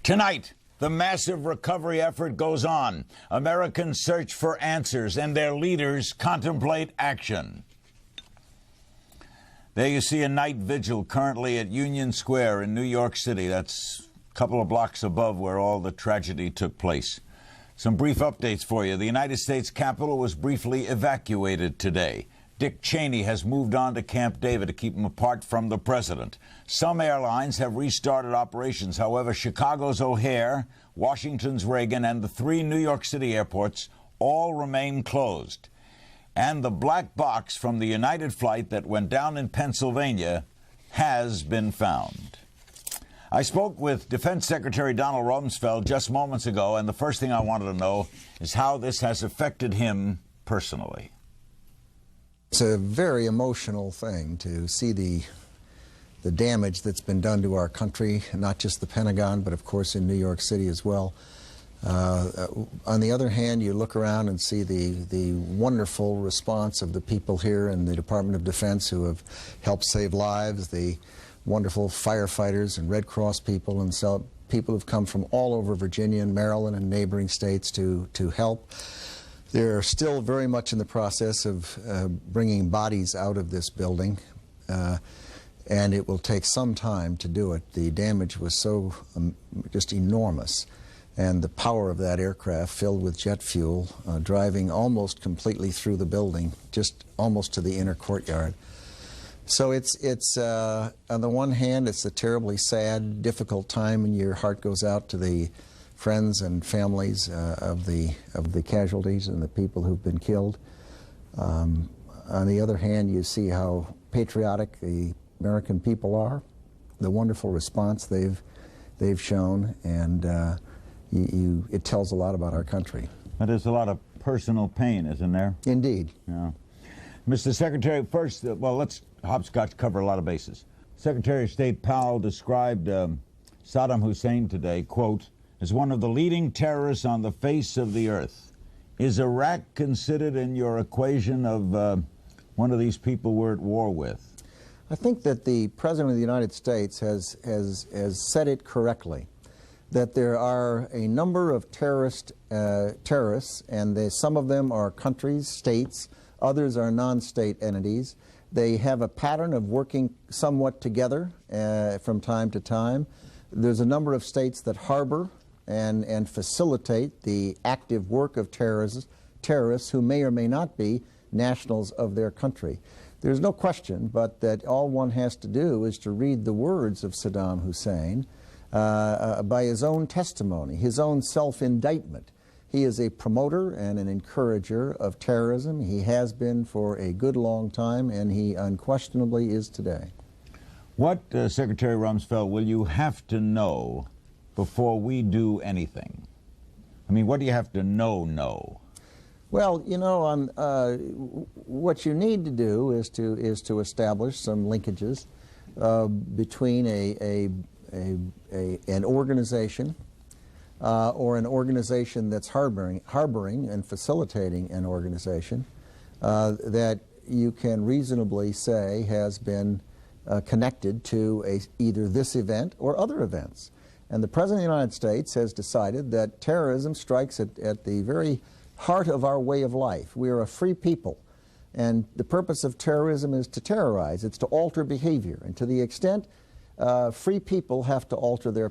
Tonight, the massive recovery effort goes on. Americans search for answers, and their leaders contemplate action. There you see a night vigil currently at Union Square in New York City. That's a couple of blocks above where all the tragedy took place. Some brief updates for you. The United States Capitol was briefly evacuated today. Dick Cheney has moved on to Camp David to keep him apart from the president. Some airlines have restarted operations. However, Chicago's O'Hare, Washington's Reagan, and the 3 New York City airports all remain closed. And the black box from the United flight that went down in Pennsylvania has been found. I spoke with Defense Secretary Donald Rumsfeld just moments ago, and the first thing I wanted to know is how this has affected him personally. It's a very emotional thing to see the damage that's been done to our country, not just the Pentagon, but of course in New York City as well. On the other hand, you look around and see the wonderful response of the people here in the Department of Defense who have helped save lives, the wonderful firefighters and Red Cross people, and so people who've come from all over Virginia and Maryland and neighboring states to help. They're still very much in the process of bringing bodies out of this building, and it will take some time to do it. The damage was so just enormous, and the power of that aircraft filled with jet fuel driving almost completely through the building, just almost to the inner courtyard. So it's on the one hand, it's a terribly sad, difficult time, and your heart goes out to the friends and families of the casualties and the people who've been killed. On the other hand, you see how patriotic the American people are, the wonderful response they've shown, and it tells a lot about our country. But there's a lot of personal pain, isn't there? Indeed. Yeah. Mr. Secretary, first, well, let's hopscotch cover a lot of bases. Secretary of State Powell described Saddam Hussein today, quote, as one of the leading terrorists on the face of the earth. Is Iraq considered in your equation of one of these people we're at war with? I think that the President of the United States has said it correctly, that there are a number of terrorists, and some of them are countries, states, others are non-state entities. They have a pattern of working somewhat together from time to time. There's a number of states that harbor and facilitate the active work of terrorists who may or may not be nationals of their country. There's no question but that all one has to do is to read the words of Saddam Hussein by his own testimony, his own self-indictment. He is a promoter and an encourager of terrorism. He has been for a good long time, and he unquestionably is today. What, Secretary Rumsfeld, will you have to know before we do anything? I mean, what do you have to know? Well, you know, what you need to do is to establish some linkages between an organization or an organization that's harboring and facilitating an organization that you can reasonably say has been connected to either this event or other events. And the President of the United States has decided that terrorism strikes at the very heart of our way of life. We are a free people, and the purpose of terrorism is to terrorize. It's to alter behavior, and to the extent free people have to alter their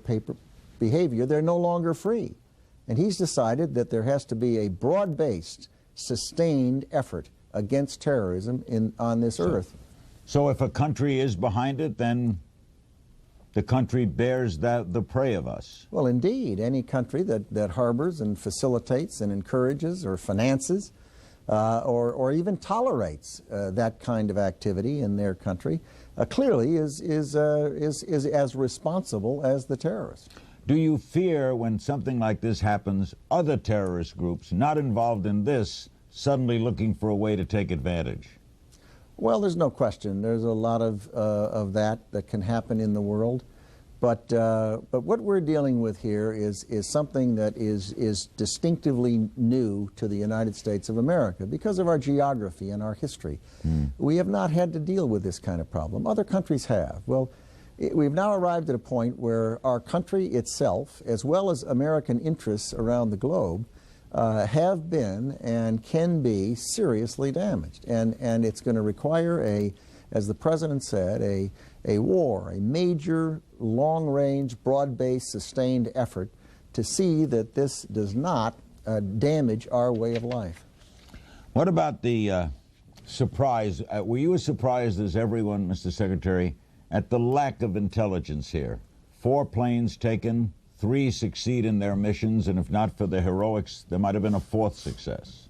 behavior, they're no longer free. And he's decided that there has to be a broad-based, sustained effort against terrorism on this earth. So if a country is behind it, then the country bears the prey of us. Well, indeed, any country that harbors and facilitates and encourages or finances or even tolerates that kind of activity in their country clearly is as responsible as the terrorist. Do you fear when something like this happens, other terrorist groups not involved in this suddenly looking for a way to take advantage? Well, there's no question. There's a lot of that can happen in the world. But what we're dealing with here is something that is distinctively new to the United States of America because of our geography and our history. We have not had to deal with this kind of problem. Other countries have. Well, We've now arrived at a point where our country itself, as well as American interests around the globe, have been and can be seriously damaged. And it's going to require as the President said, a war, a major, long-range, broad-based, sustained effort to see that this does not damage our way of life. What about the surprise? Were you as surprised as everyone, Mr. Secretary, at the lack of intelligence here? 4 planes taken, 3 succeed in their missions, and if not for the heroics, there might have been a 4th success.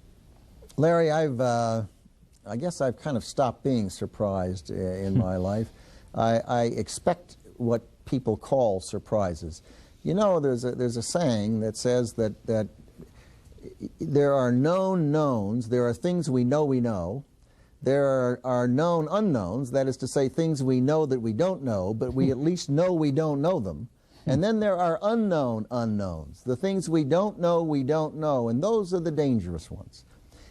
Larry, I guess I've kind of stopped being surprised in my life. I expect what people call surprises. You know, there's a saying that says that there are known knowns, there are things we know, there are known unknowns, that is to say things we know that we don't know, but we at least know we don't know them. And then there are unknown unknowns, the things we don't know, and those are the dangerous ones.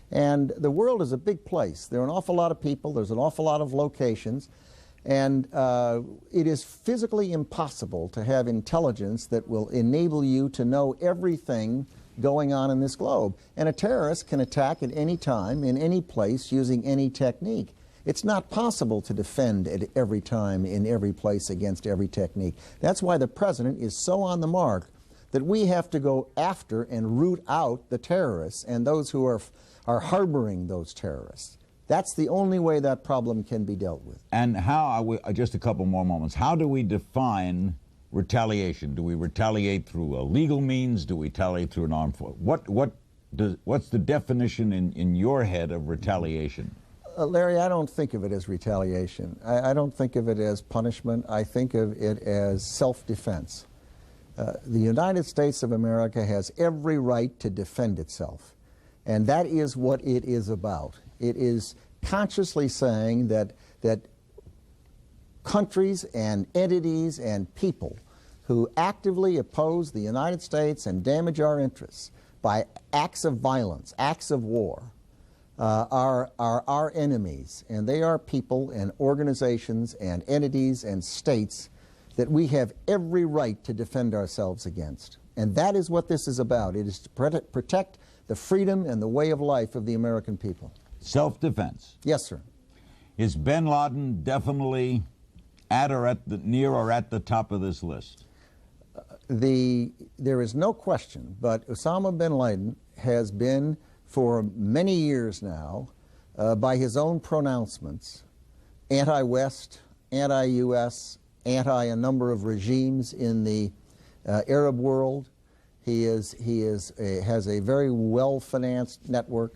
And the world is a big place. There are an awful lot of people, there's an awful lot of locations, and it is physically impossible to have intelligence that will enable you to know everything going on in this globe. And a terrorist can attack at any time, in any place, using any technique. It's not possible to defend at every time, in every place, against every technique. That's why the President is so on the mark that we have to go after and root out the terrorists and those who are harboring those terrorists. That's the only way that problem can be dealt with. And how, just a couple more moments, how do we define retaliation? Do we retaliate through a legal means? Do we retaliate through an armed force? What's the definition in your head of retaliation? Larry, I don't think of it as retaliation. I don't think of it as punishment. I think of it as self-defense. The United States of America has every right to defend itself. And that is what it is about. It is consciously saying that countries and entities and people who actively oppose the United States and damage our interests by acts of violence, acts of war, are our enemies. And they are people and organizations and entities and states that we have every right to defend ourselves against. And that is what this is about. It is to protect the freedom and the way of life of the American people. Self-defense. Yes, sir. Is bin Laden definitely near or at the top of this list? There is no question, but Osama bin Laden has been for many years now, by his own pronouncements, anti-West, anti-U.S., anti a number of regimes in the Arab world. He has a very well-financed network.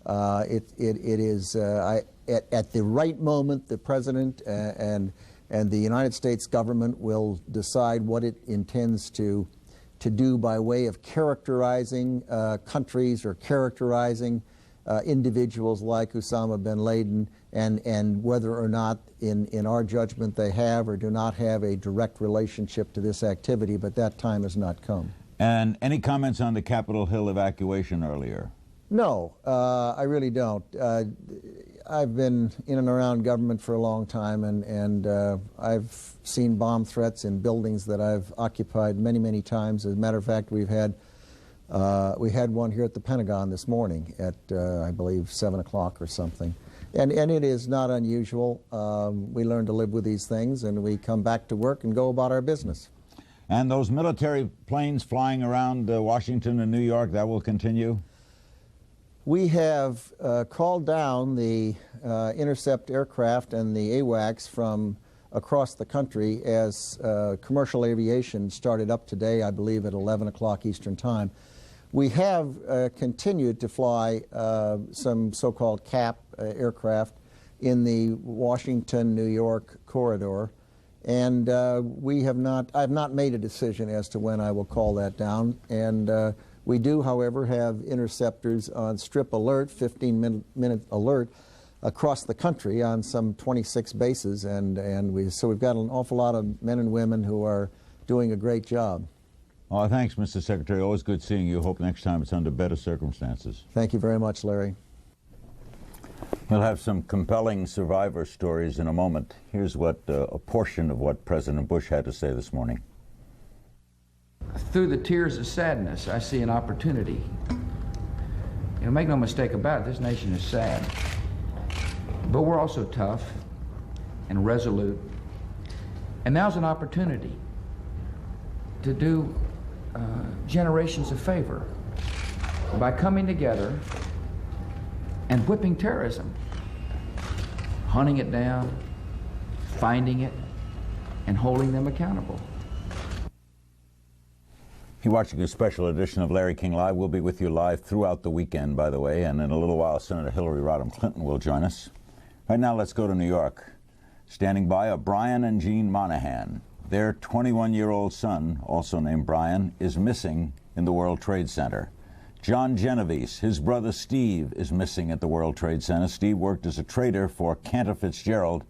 It is at the right moment, the President and the United States government will decide what it intends to do by way of characterizing countries or characterizing individuals like Osama bin Laden, and whether or not in our judgment they have or do not have a direct relationship to this activity, but that time has not come. And any comments on the Capitol Hill evacuation earlier? No, I really don't. I've been in and around government for a long time, and I've seen bomb threats in buildings that I've occupied many, many times. As a matter of fact, we had one here at the Pentagon this morning at, I believe, 7 o'clock or something. And it is not unusual. We learn to live with these things, and we come back to work and go about our business. And those military planes flying around Washington and New York, that will continue? We have called down the intercept aircraft and the AWACS from across the country as commercial aviation started up today, I believe, at 11 o'clock Eastern Time. We have continued to fly some so-called CAP aircraft in the Washington-New York corridor, and I have not made a decision as to when I will call that down. And we do, however, have interceptors on strip alert, 15-minute alert, across the country on some 26 bases, so we've got an awful lot of men and women who are doing a great job. Oh, thanks, Mr. Secretary. Always good seeing you. Hope next time it's under better circumstances. Thank you very much, Larry. We'll have some compelling survivor stories in a moment. Here's what a portion of what President Bush had to say this morning. Through the tears of sadness, I see an opportunity. Make no mistake about it, this nation is sad. But we're also tough and resolute. And now's an opportunity to do generations a favor by coming together and whipping terrorism, hunting it down, finding it, and holding them accountable. You're watching a special edition of Larry King Live. We'll be with you live throughout the weekend, by the way, and in a little while, Senator Hillary Rodham Clinton will join us. Right now, let's go to New York. Standing by are Brian and Jean Monahan. Their 21-year-old son, also named Brian, is missing in the World Trade Center. John Genovese, his brother Steve, is missing at the World Trade Center. Steve worked as a trader for Cantor Fitzgerald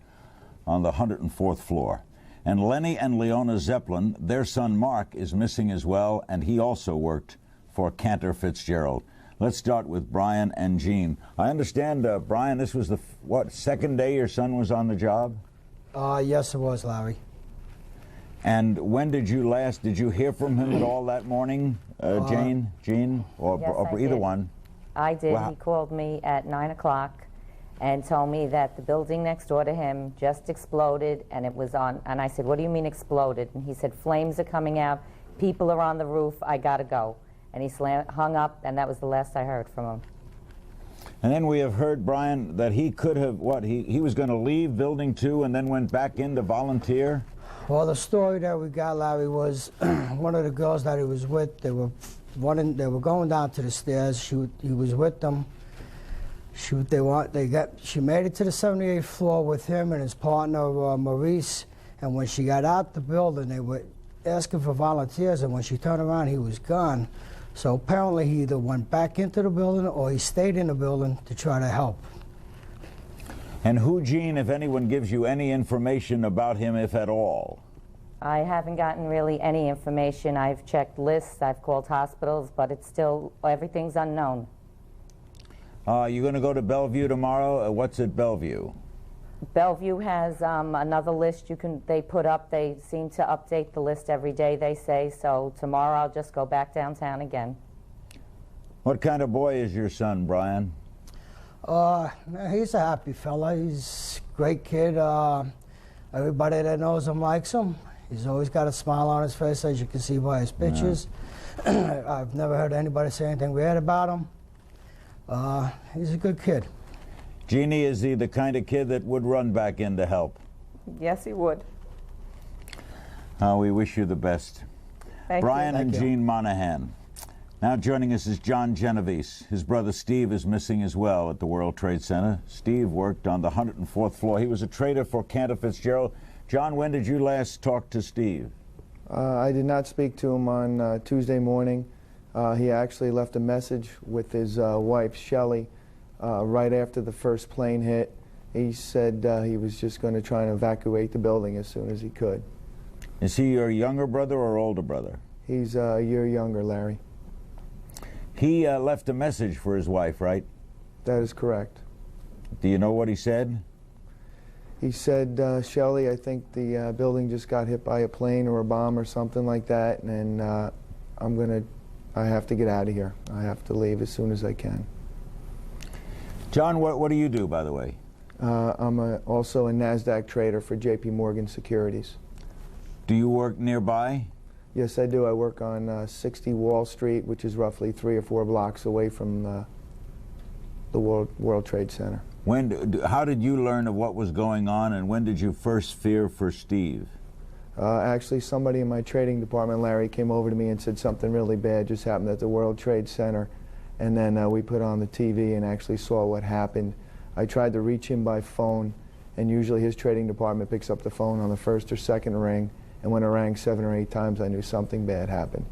on the 104th floor. And Lenny and Leona Zeppelin, their son Mark, is missing as well, and he also worked for Cantor Fitzgerald. Let's start with Brian and Jean. I understand, Brian, this was the, second day your son was on the job? Yes, it was, Larry. And when did you hear from him at all that morning, Jean, or, Yes, or I either did. one? I did. Wow. He called me at 9 o'clock and told me that the building next door to him just exploded, and it was on, and I said, what do you mean exploded? And he said, flames are coming out, people are on the roof, I gotta go. And he hung up, and that was the last I heard from him. And then we have heard, Brian, that he could have, he was going to leave Building 2 and then went back in to volunteer? Well, the story that we got, Larry, was one of the girls that he was with, they were going down to the stairs. He was with them. She made it to the 78th floor with him and his partner, Maurice. And when she got out the building, they were asking for volunteers, and when she turned around, he was gone. So apparently he either went back into the building or he stayed in the building to try to help. And who, Jean, if anyone, gives you any information about him, if at all? I haven't gotten really any information. I've checked lists, I've called hospitals, but it's still, everything's unknown. You're going to go to Bellevue tomorrow? What's at Bellevue? Bellevue has another list they put up. They seem to update the list every day, they say, so tomorrow I'll just go back downtown again. What kind of boy is your son, Brian? He's a happy fella. He's a great kid. Everybody that knows him likes him. He's always got a smile on his face, as you can see by his pictures. Yeah. I've never heard anybody say anything bad about him. He's a good kid. Jeannie, is he the kind of kid that would run back in to help? Yes, he would. We wish you the best. Thank Brian you. and Jean Monahan. Now joining us is John Genovese. His brother Steve is missing as well at the World Trade Center. Steve worked on the 104th floor. He was a trader for Cantor Fitzgerald. John, when did you last talk to Steve? I did not speak to him on Tuesday morning. He actually left a message with his wife, Shelley, right after the first plane hit. He said he was just going to try and evacuate the building as soon as he could. Is he your younger brother or older brother? He's a year younger, Larry. He left a message for his wife, right? That is correct. Do you know what he said? He said, Shelley, I think the building just got hit by a plane or a bomb or something like that, and I have to get out of here. I have to leave as soon as I can. John, what do you do, by the way? I'm also a NASDAQ trader for JP Morgan Securities. Do you work nearby? Yes, I do. I work on 60 Wall Street, which is roughly 3 or 4 blocks away from the World Trade Center. How did you learn of what was going on, and when did you first fear for Steve? Actually, somebody in my trading department, Larry, came over to me and said something really bad just happened at the World Trade Center. And then we put on the TV and actually saw what happened. I tried to reach him by phone, and usually his trading department picks up the phone on the first or second ring. And when it rang 7 or 8 times, I knew something bad happened.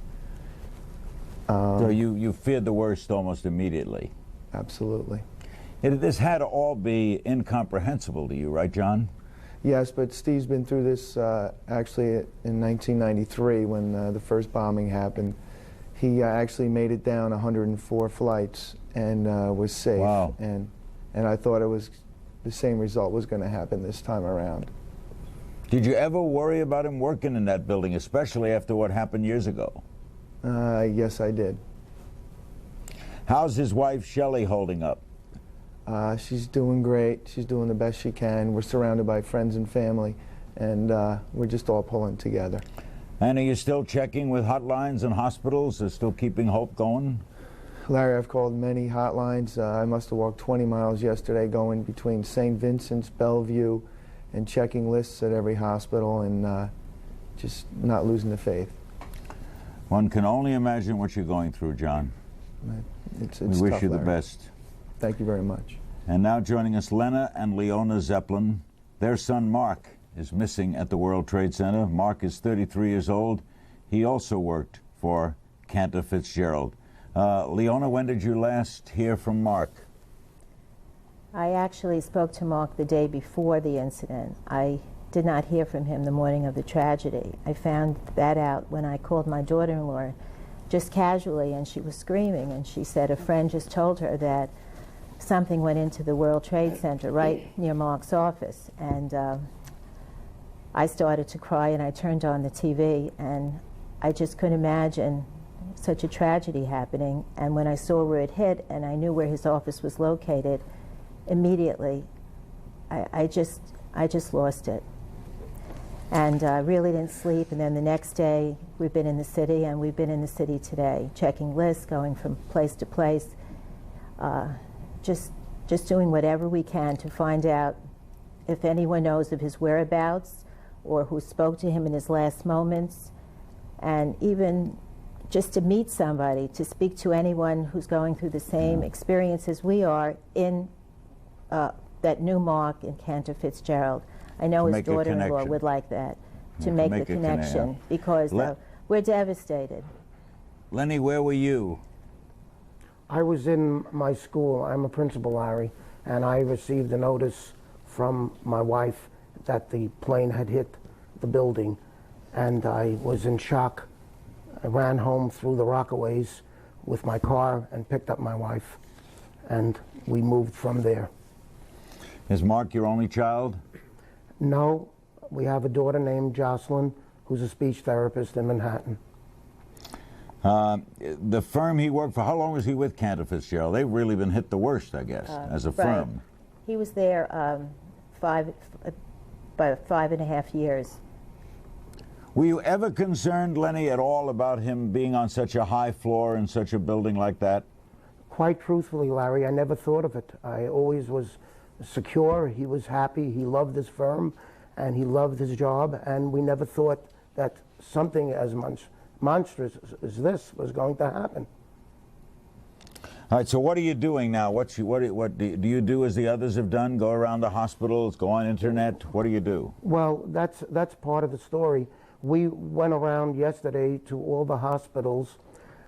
So you feared the worst almost immediately? Absolutely. This had to all be incomprehensible to you, right, John? Yes, but Steve's been through this actually in 1993 when the first bombing happened. He actually made it down 104 flights and was safe. Wow. And and I thought it was the same result was going to happen this time around. Did you ever worry about him working in that building, especially after what happened years ago? Yes, I did. How's his wife, Shelley, holding up? She's doing great. She's doing the best she can. We're surrounded by friends and family, and we're just all pulling together. And are you still checking with hotlines and hospitals? Are still keeping hope going? Larry, I've called many hotlines. I must have walked 20 miles yesterday going between St. Vincent's, Bellevue, and checking lists at every hospital, and just not losing the faith. One can only imagine what you're going through, John. It's We wish tough, you the Larry. best. Thank you very much. And now joining us, Lena and Leona Zeppelin. Their son, Mark, is missing at the World Trade Center. Mark is 33 years old. He also worked for Cantor Fitzgerald. Leona, when did you last hear from Mark? I actually spoke to Mark the day before the incident. I did not hear from him the morning of the tragedy. I found that out when I called my daughter-in-law just casually, and she was screaming, and she said a friend just told her that something went into the World Trade Center right near Mark's office. And I started to cry, and I turned on the TV, and I just couldn't imagine such a tragedy happening. And when I saw where it hit and I knew where his office was located, immediately I just lost it. And I really didn't sleep. And then the next day, we've been in the city, and we've been in the city today, checking lists, going from place to place, just doing whatever we can to find out if anyone knows of his whereabouts or who spoke to him in his last moments, and even just to meet somebody, to speak to anyone who's going through the same experience as we are in that new Mark in Cantor Fitzgerald. I know his Make a daughter-in-law connection. would like that, to To make make the a connection, because we're devastated. Lenny, where were you? I was in my school. I'm a principal, Larry, and I received a notice from my wife that the plane had hit the building, and I was in shock. I ran home through the Rockaways with my car and picked up my wife, and we moved from there. Is Mark your only child? No, we have a daughter named Jocelyn, who's a speech therapist in Manhattan. The firm he worked for, how long was he with Cantor Fitzgerald? They've really been hit the worst, I guess, as a Right. firm. He was there about 5.5 years. Were you ever concerned, Lenny, at all about him being on such a high floor in such a building like that? Quite truthfully, Larry, I never thought of it. I always was secure. He was happy. He loved his firm, and he loved his job, and we never thought that something as monstrous as this was going to happen. All right, so what are you doing now? What do you do as the others have done? Go around the hospitals, go on internet? What do you do? Well, that's part of the story. We went around yesterday to all the hospitals.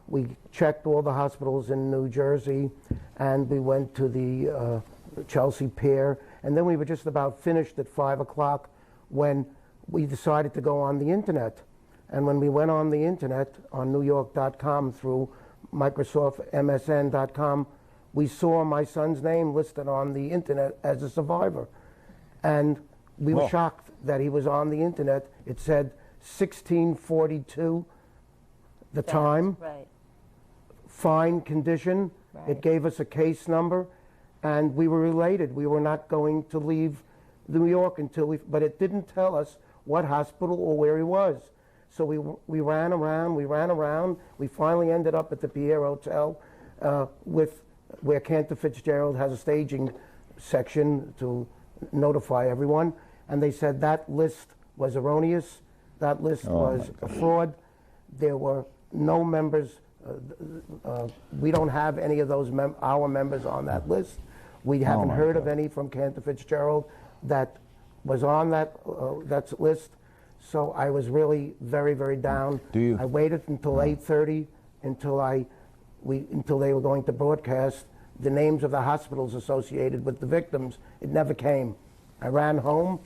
We checked all the hospitals in New Jersey, and we went to the Chelsea Pier, and then we were just about finished at 5 o'clock when we decided to go on the internet. And when we went on the internet on NewYork.com through Microsoft MSN.com, we saw my son's name listed on the internet as a survivor. And we were shocked that he was on the internet. It said 1642, the time, Right. fine condition. Right. It gave us a case number, and we were related. We were not going to leave New York until but it didn't tell us what hospital or where he was. So we ran around. We finally ended up at the Pierre Hotel where Cantor Fitzgerald has a staging section to notify everyone. And they said that list was erroneous. That list was a fraud. There were no members. We don't have any of those our members on that list. We haven't heard of any from Cantor Fitzgerald that was on that list. So I was really very, very down. I waited until 8:30 until they were going to broadcast the names of the hospitals associated with the victims. It never came. I ran home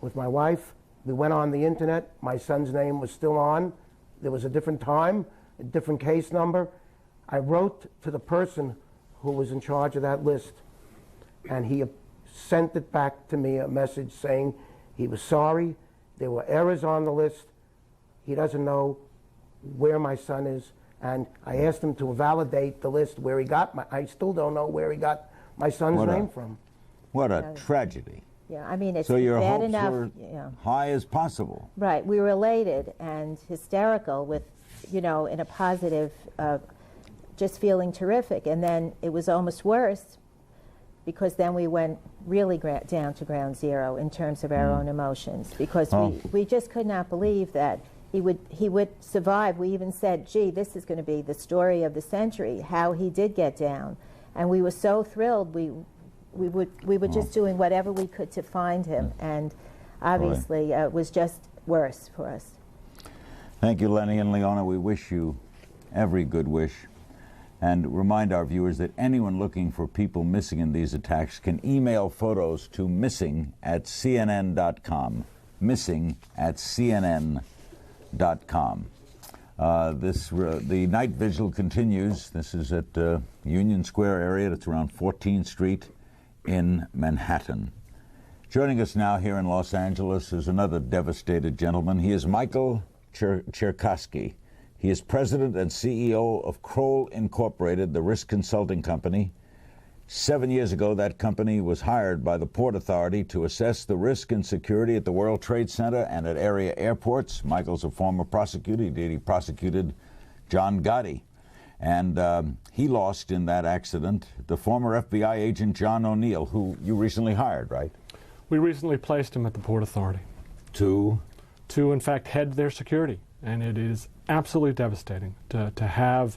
with my wife. We went on the internet. My son's name was still on. There was a different time, a different case number. I wrote to the person who was in charge of that list, and he sent it back to me, a message saying he was sorry, there were errors on the list, he doesn't know where my son is, and I asked him to validate the list where he got I still don't know where he got my son's name from. What a tragedy. Yeah, I mean, it's So your bad hopes enough. were Yeah. high as possible. Right, we were elated and hysterical with, in a positive, just feeling terrific. And then it was almost worse because then we went really down to ground zero in terms of our own emotions, because we just could not believe that he would survive. We even said, gee, this is going to be the story of the century, how he did get down. And we were so thrilled. We were just doing whatever we could to find him, and obviously it was just worse for us. Thank you, Lenny and Leona. We wish you every good wish, and remind our viewers that anyone looking for people missing in these attacks can email photos to missing@cnn.com. missing@cnn.com. The night vigil continues. This is at Union Square area. That's around 14th Street in Manhattan. Joining us now here in Los Angeles is another devastated gentleman. He is Michael Cherkasky. He is president and CEO of Kroll Incorporated, the risk consulting company. 7 years ago, that company was hired by the Port Authority to assess the risk and security at the World Trade Center and at area airports. Michael's a former prosecutor. He prosecuted John Gotti. And he lost in that accident the former FBI agent John O'Neill, who you recently hired, right? We recently placed him at the Port Authority. To, in fact, head their security. And it is absolutely devastating to have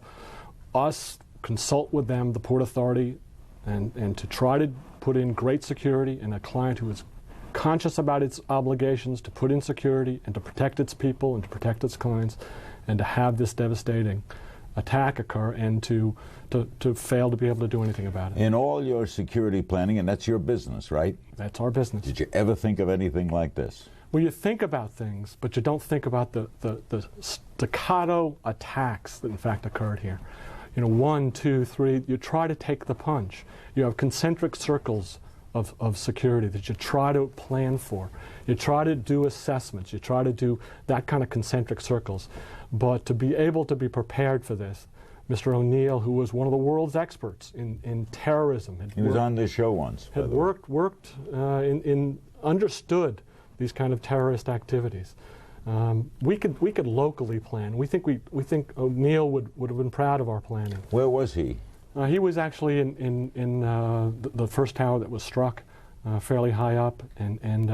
us consult with them, the Port Authority, and to try to put in great security in a client who is conscious about its obligations to put in security and to protect its people and to protect its clients, and to have this devastating attack occur and to fail to be able to do anything about it. in all your security planning, and that's your business, right? That's our business. Did you ever think of anything like this? Well, you think about things, but you don't think about the staccato attacks that in fact occurred here. 1, 2, 3, you try to take the punch. You have concentric circles of security that you try to plan for. You try to do assessments. You try to do that kind of concentric circles. But to be able to be prepared for this, Mr. O'Neill, who was one of the world's experts in terrorism, He was on this show once. by had the way. worked understood these kind of terrorist activities. We could locally plan. We think O'Neill would have been proud of our planning. Where was he? He was actually in the first tower that was struck, fairly high up, and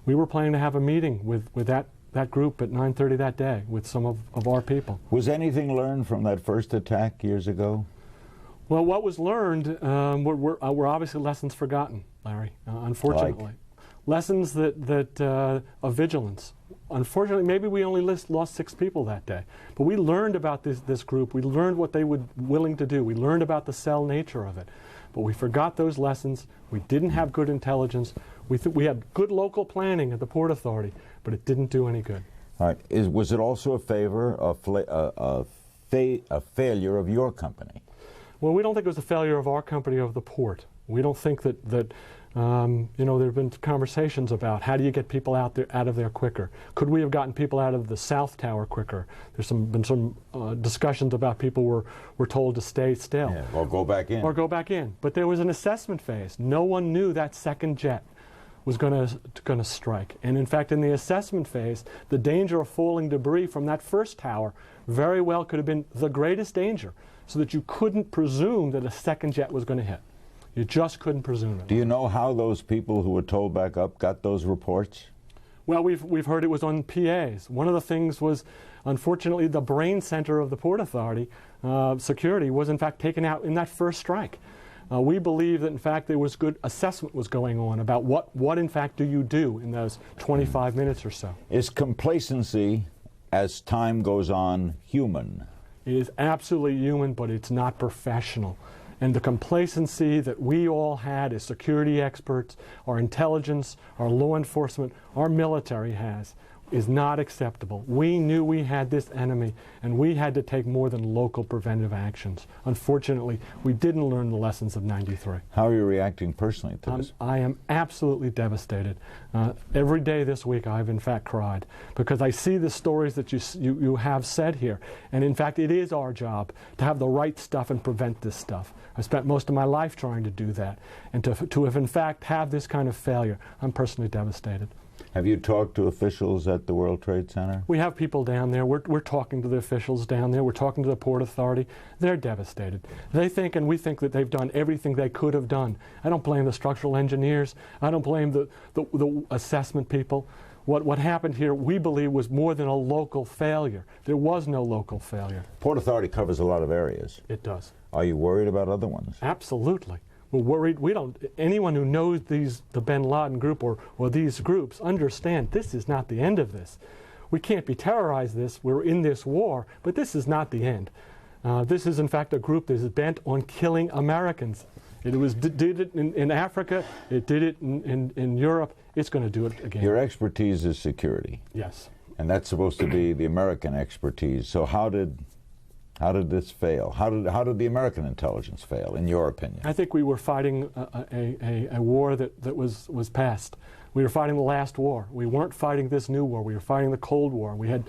we were planning to have a meeting with that group at 9:30 that day with some of our people. Was anything learned from that first attack years ago? Well, what was learned were obviously lessons forgotten, Larry, unfortunately. Like? Lessons of vigilance. Unfortunately, maybe we only lost 6 people that day. But we learned about this group. We learned what they were willing to do. We learned about the cell nature of it. But we forgot those lessons. We didn't have good intelligence. We had good local planning at the Port Authority, but it didn't do any good. All right. Was it also a failure of your company? Well, we don't think it was a failure of our company or of the port. We don't think that there have been conversations about how do you get people out of there quicker. Could we have gotten people out of the South Tower quicker? There's been some discussions about people were told to stay still. Yeah, or go back in. Or go back in. But there was an assessment phase. No one knew that second jet was going to strike. And in fact, in the assessment phase, the danger of falling debris from that first tower very well could have been the greatest danger, so that you couldn't presume that a second jet was going to hit. You just couldn't presume it. Do you know how those people who were told back up got those reports? Well, we've heard it was on PAs. One of the things was, unfortunately, the brain center of the Port Authority security was in fact taken out in that first strike. We believe that in fact there was good assessment was going on about what in fact do you do in those 25 minutes or so. Is complacency, as time goes on, human? It is absolutely human, but it's not professional. And the complacency that we all had as security experts, our intelligence, our law enforcement, our military has, is not acceptable. We knew we had this enemy, and we had to take more than local preventive actions. Unfortunately, we didn't learn the lessons of '93. How are you reacting personally to this? I am absolutely devastated. Every day this week I've in fact cried because I see the stories that you have said here. And in fact, it is our job to have the right stuff and prevent this stuff. I spent most of my life trying to do that. And to have in fact have this kind of failure, I'm personally devastated. Have you talked to officials at the World Trade Center? We have people down there. We're talking to the officials down there. We're talking to the Port Authority. They're devastated. They think, and we think, that they've done everything they could have done. I don't blame the structural engineers. I don't blame the assessment people. What happened here, we believe, was more than a local failure. There was no local failure. Port Authority covers a lot of areas. It does. Are you worried about other ones? Absolutely. We're worried. Anyone who knows the bin Laden group or these groups understand this is not the end of this. We can't be terrorized this. We're in this war, but this is not the end. This is, in fact, a group that is bent on killing Americans. It did it in Africa. It did it in Europe. It's going to do it again. Your expertise is security. Yes. And that's supposed to be the American expertise. So how did this fail? How did the American intelligence fail, in your opinion? I think we were fighting a war that was past. We were fighting the last war. We weren't fighting this new war. We were fighting the Cold War. We had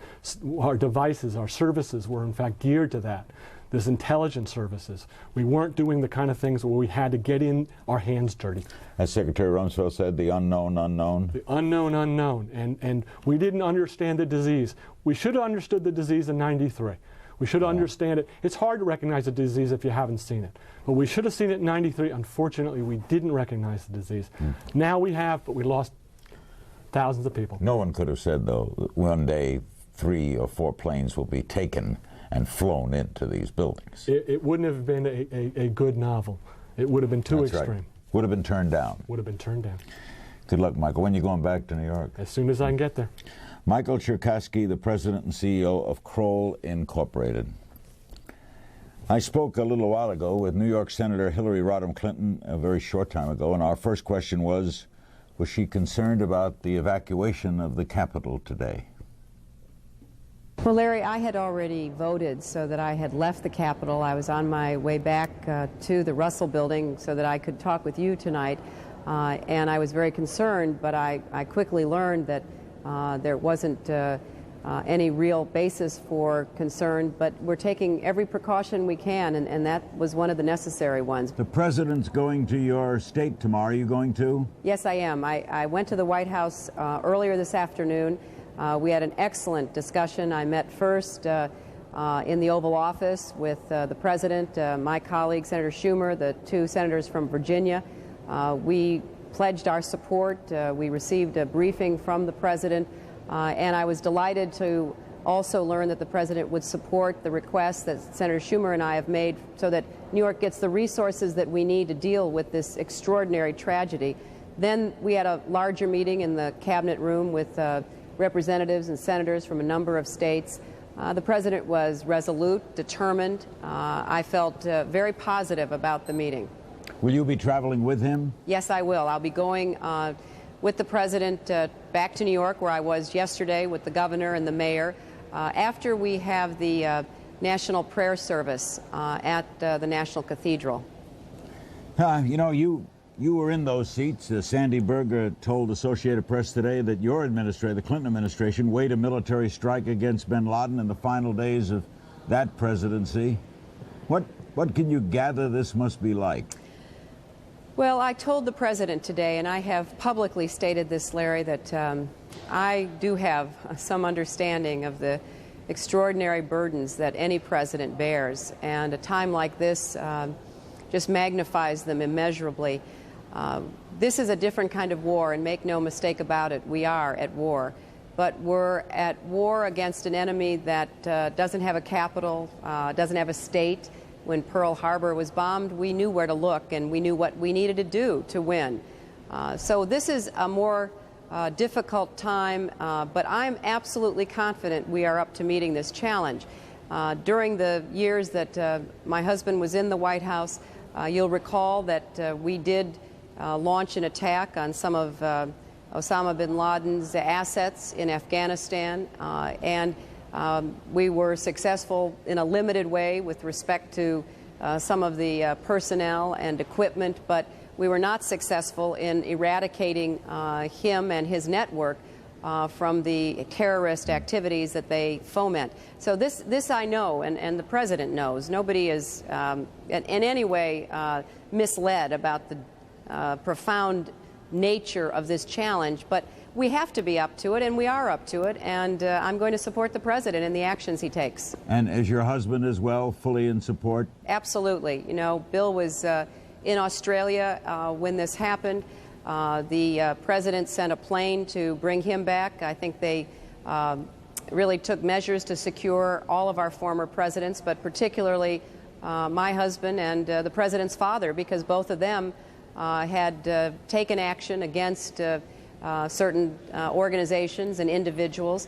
our devices, our services were in fact geared to that. This intelligence services. We weren't doing the kind of things where we had to get in our hands dirty. As Secretary Rumsfeld said, the unknown unknown. The unknown unknown. And we didn't understand the disease. We should have understood the disease in '93. We should understand it. It's hard to recognize a disease if you haven't seen it. But we should have seen it in '93. Unfortunately, we didn't recognize the disease. Now we have, but we lost thousands of people. No one could have said, though, that one day 3 or 4 planes will be taken and flown into these buildings. It wouldn't have been a good novel. It would have been too That's extreme. Right. Would have been turned down. Would have been turned down. Good luck, Michael. When are you going back to New York? As soon as I can get there. Michael Cherkasky, the president and CEO of Kroll Incorporated. I spoke a little while ago with New York Senator Hillary Rodham Clinton a very short time ago, and our first question was she concerned about the evacuation of the Capitol today? Well, Larry, I had already voted so that I had left the Capitol. I was on my way back to the Russell Building so that I could talk with you tonight, and I was very concerned, but I quickly learned that there wasn't any real basis for concern, but we're taking every precaution we can, and that was one of the necessary ones. The president's going to your state tomorrow. Are you going to? Yes, I am. I went to the White House earlier this afternoon. We had an excellent discussion. I met first in the Oval Office with the President, my colleague, Senator Schumer, the 2 senators from Virginia. We pledged our support. We received a briefing from the President, and I was delighted to also learn that the President would support the request that Senator Schumer and I have made so that New York gets the resources that we need to deal with this extraordinary tragedy. Then we had a larger meeting in the Cabinet room with representatives and senators from a number of states. The President was resolute, determined. I felt very positive about the meeting. Will you be traveling with him? Yes, I will. I'll be going with the President back to New York, where I was yesterday with the governor and the mayor, after we have the National Prayer Service at the National Cathedral. You know, you were in those seats. Sandy Berger told Associated Press today that your administration, the Clinton administration, waged a military strike against bin Laden in the final days of that presidency. What can you gather this must be like? Well, I told the President today, and I have publicly stated this, Larry, that I do have some understanding of the extraordinary burdens that any president bears, and a time like this just magnifies them immeasurably. This is a different kind of war, and make no mistake about it, we are at war. But we're at war against an enemy that doesn't have a capital, doesn't have a state. When Pearl Harbor was bombed, we knew where to look, and we knew what we needed to do to win. So this is a more difficult time, but I'm absolutely confident we are up to meeting this challenge. During the years that my husband was in the White House, you'll recall that we did launch an attack on some of Osama bin Laden's assets in Afghanistan, and we were successful in a limited way with respect to some of the personnel and equipment, but we were not successful in eradicating him and his network from the terrorist activities that they foment. So this I know, and the President knows. Nobody is in any way misled about the profound nature of this challenge, but we have to be up to it, and we are up to it, and I'm going to support the President in the actions he takes. And is your husband as well fully in support? Absolutely. You know, Bill was in Australia when this happened. The President sent a plane to bring him back. I think they really took measures to secure all of our former presidents, but particularly my husband and the President's father, because both of them had taken action against certain organizations and individuals.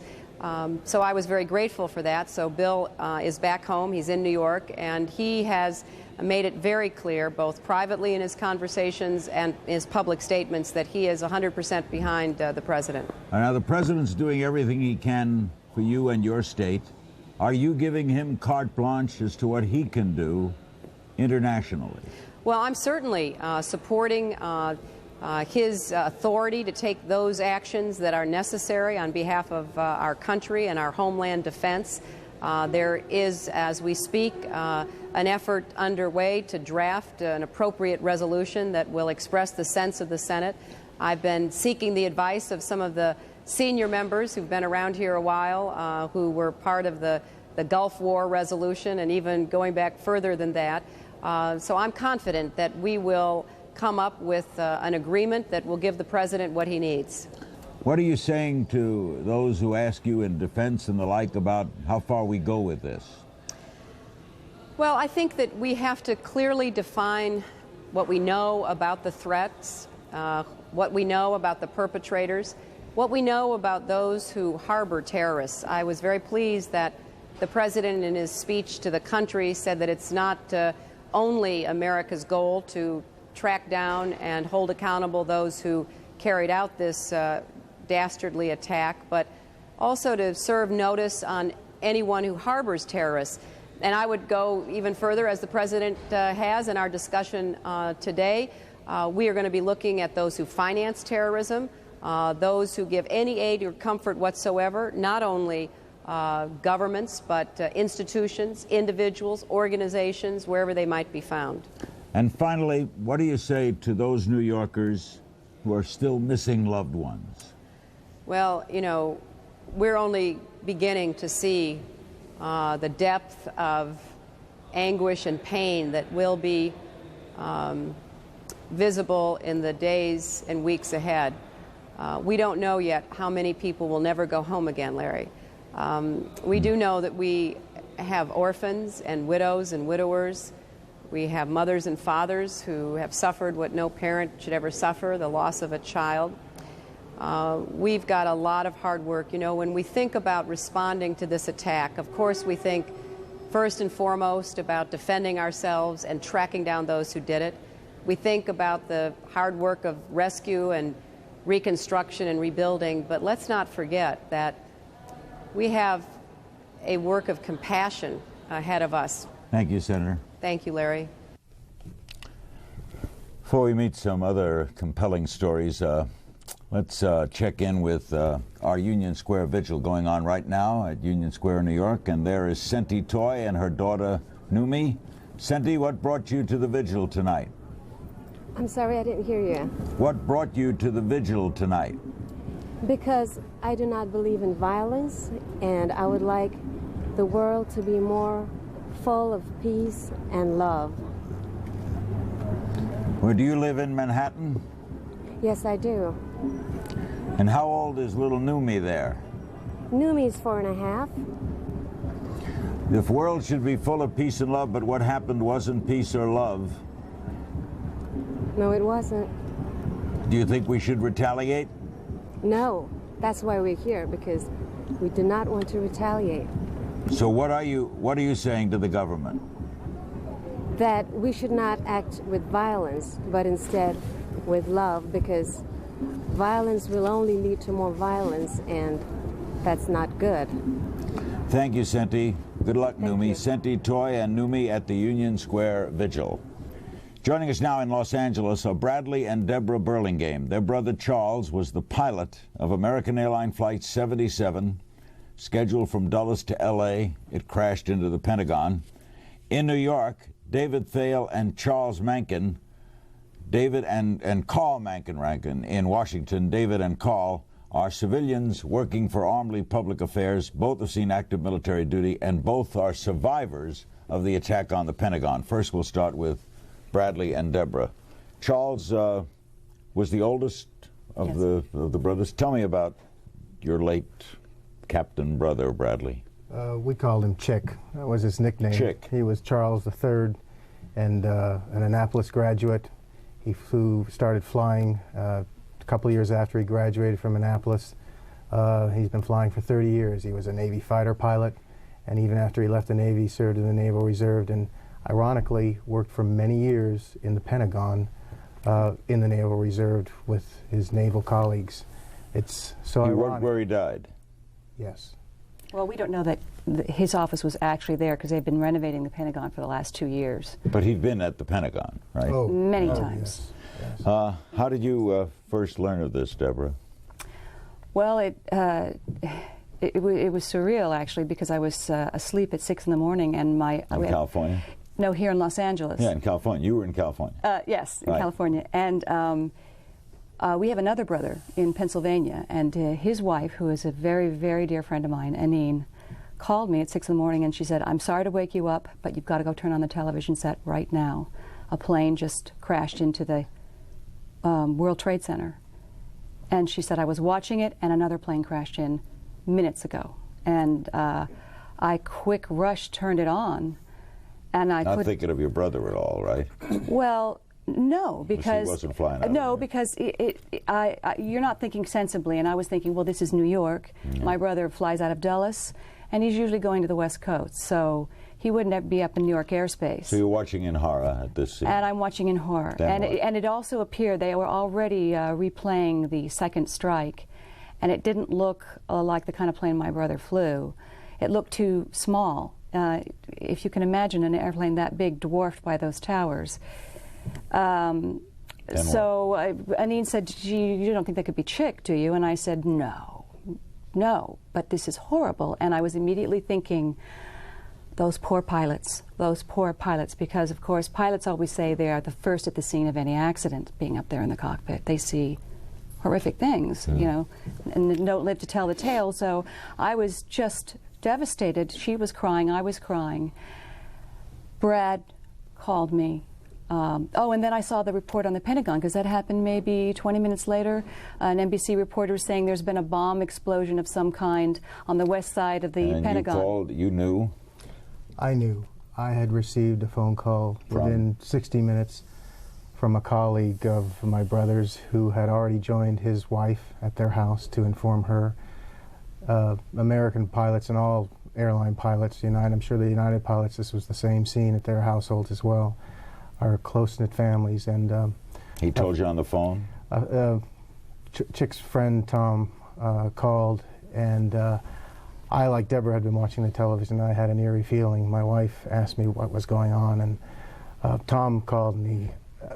So I was very grateful for that. So Bill is back home. He's in New York, and he has made it very clear, both privately in his conversations and his public statements, that he is 100% behind the President. Now, the President's doing everything he can for you and your state. Are you giving him carte blanche as to what he can do internationally? Well, I'm certainly supporting his authority to take those actions that are necessary on behalf of our country and our homeland defense. There is, as we speak, an effort underway to draft an appropriate resolution that will express the sense of the Senate. I've been seeking the advice of some of the senior members who've been around here a while, who were part of the Gulf War resolution and even going back further than that. So I'm confident that we will come up with an agreement that will give the President what he needs. What are you saying to those who ask you in defense and the like about how far we go with this? Well, I think that we have to clearly define what we know about the threats, what we know about the perpetrators, what we know about those who harbor terrorists. I was very pleased that the President in his speech to the country said that it's not only America's goal to track down and hold accountable those who carried out this dastardly attack, but also to serve notice on anyone who harbors terrorists. And I would go even further, as the President has in our discussion today. We are going to be looking at those who finance terrorism, those who give any aid or comfort whatsoever, not only governments, but institutions, individuals, organizations, wherever they might be found. And finally, what do you say to those New Yorkers who are still missing loved ones? Well, you know, we're only beginning to see the depth of anguish and pain that will be visible in the days and weeks ahead. We don't know yet how many people will never go home again, Larry. We do know that we have orphans and widows and widowers. We have mothers and fathers who have suffered what no parent should ever suffer, the loss of a child. We've got a lot of hard work. You know, when we think about responding to this attack, of course we think first and foremost about defending ourselves and tracking down those who did it. We think about the hard work of rescue and reconstruction and rebuilding, but let's not forget that we have a work of compassion ahead of us. Thank you, Senator. Thank you, Larry. Before we meet some other compelling stories, let's check in with our Union Square vigil going on right now at Union Square, New York. And there is Senti Toy and her daughter, Numi. Senti, what brought you to the vigil tonight? I'm sorry, I didn't hear you. What brought you to the vigil tonight? Because I do not believe in violence, and I would like the world to be more full of peace and love. Where do you live in Manhattan? Yes, I do. And how old is little Numi there? Numi is 4.5. The world should be full of peace and love, but what happened wasn't peace or love. No, it wasn't. Do you think we should retaliate? No, that's why we're here, because we do not want to retaliate. So what are you saying to the government? That we should not act with violence, but instead with love, because violence will only lead to more violence, and that's not good. Thank you, Senti. Good luck, Thank Numi. you. Senti, Toy, and Numi at the Union Square Vigil. Joining us now in Los Angeles are Bradley and Deborah Burlingame. Their brother Charles was the pilot of American Airlines Flight 77, scheduled from Dulles to L.A. It crashed into the Pentagon. In New York, David Thale and Charles Mankin, David and Carl Mankin in Washington. David and Carl are civilians working for Army Public Affairs. Both have seen active military duty, and both are survivors of the attack on the Pentagon. First, we'll start with Bradley and Deborah. Charles was the oldest of Yes. the brothers. Tell me about your late captain brother, Bradley. We called him Chick. That was his nickname. Chick. He was Charles III and an Annapolis graduate. He started flying a couple of years after he graduated from Annapolis. He's been flying for 30 years. He was a Navy fighter pilot, and even after he left the Navy, he served in the Naval Reserve, and ironically worked for many years in the Pentagon in the Naval Reserve with his naval colleagues. It's so He ironic. worked where he died. Yes. Well, we don't know that his office was actually there because they've been renovating the Pentagon for the last 2 years. But he'd been at the Pentagon, right? Many times. Yes. How did you first learn of this, Deborah? Well, it was surreal, actually, because I was asleep at 6 in the morning and my... In California? No, here in Los Angeles. Yeah, in California. You were in California. Yes, in Right. California. And we have another brother in Pennsylvania, and his wife, who is a very, very dear friend of mine, Anine, called me at 6 in the morning and she said, "I'm sorry to wake you up, but you've got to go turn on the television set right now. A plane just crashed into the World Trade Center." And she said, "I was watching it and another plane crashed in minutes ago." And I quick rush turned it on, and I Not thinking of your brother at all, right? Well, no, because wasn't flying out no, of there. because you're not thinking sensibly, and I was thinking, well, this is New York. My brother flies out of Dulles, and he's usually going to the West Coast, so he wouldn't be up in New York airspace. So you're watching in horror at this scene. And I'm watching in horror, Then what? and it also appeared they were already replaying the second strike, and it didn't look like the kind of plane my brother flew. It looked too small. If you can imagine an airplane that big dwarfed by those towers. So Anine said, "Gee, you don't think that could be Chick, do you?" And I said, no, but this is horrible. And I was immediately thinking, those poor pilots, because, of course, pilots always say they are the first at the scene of any accident, being up there in the cockpit. They see horrific things, you know, and don't live to tell the tale. So I was just devastated. She was crying, I was crying. Brad called me. And then I saw the report on the Pentagon, because that happened maybe 20 minutes later. An NBC reporter was saying there's been a bomb explosion of some kind on the west side of the and Pentagon. you called, you knew? I knew. I had received a phone call within 60 minutes from a colleague of my brother's who had already joined his wife at their house to inform her. American pilots and all airline pilots, I'm sure the United pilots, this was the same scene at their household as well, are close-knit families. And he told you on the phone? Chick's friend Tom called, and I, like Deborah, had been watching the television. I had an eerie feeling. My wife asked me what was going on, and Tom called me.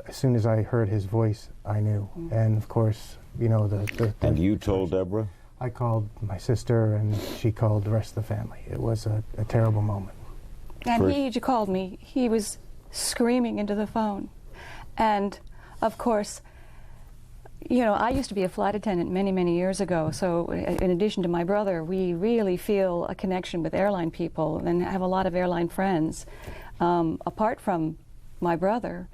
As soon as I heard his voice, I knew. And of course, And you told Deborah? I called my sister, and she called the rest of the family. It was a terrible moment. And he called me. He was screaming into the phone. And, of course, I used to be a flight attendant many, many years ago, so in addition to my brother, we really feel a connection with airline people and have a lot of airline friends, apart from my brother.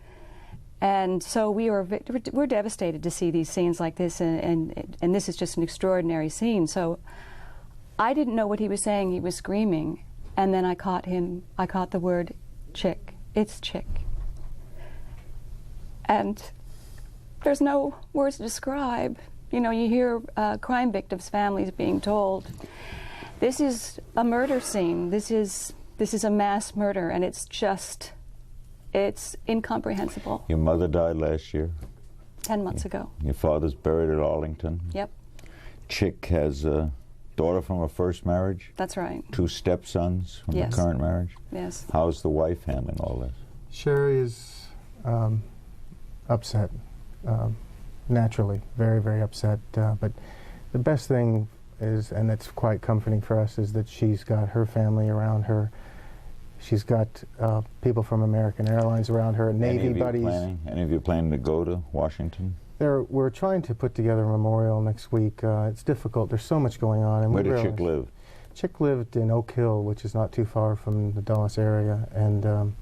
And so we're devastated to see these scenes like this, and this is just an extraordinary scene. So I didn't know what he was saying. He was screaming, and then I caught the word Chick. It's Chick. And there's no words to describe. You hear crime victims' families being told, this is a murder scene. This is a mass murder, and it's incomprehensible. Your mother died last year? 10 months ago. Your father's buried at Arlington. Yep, Chick has a daughter from a first marriage. that's right. 2 stepsons from Yes. the current marriage. Yes. How's the wife handling all this? Sherry is upset, naturally, very, very upset. But the best thing is, and it's quite comforting for us, is that she's got her family around her. She's got people from American Airlines around her, Navy buddies. Any of you planning to go to Washington? We're trying to put together a memorial next week. It's difficult. There's so much going on. And Where we did Chick realize- live? Chick lived in Oak Hill, which is not too far from the Dulles area, and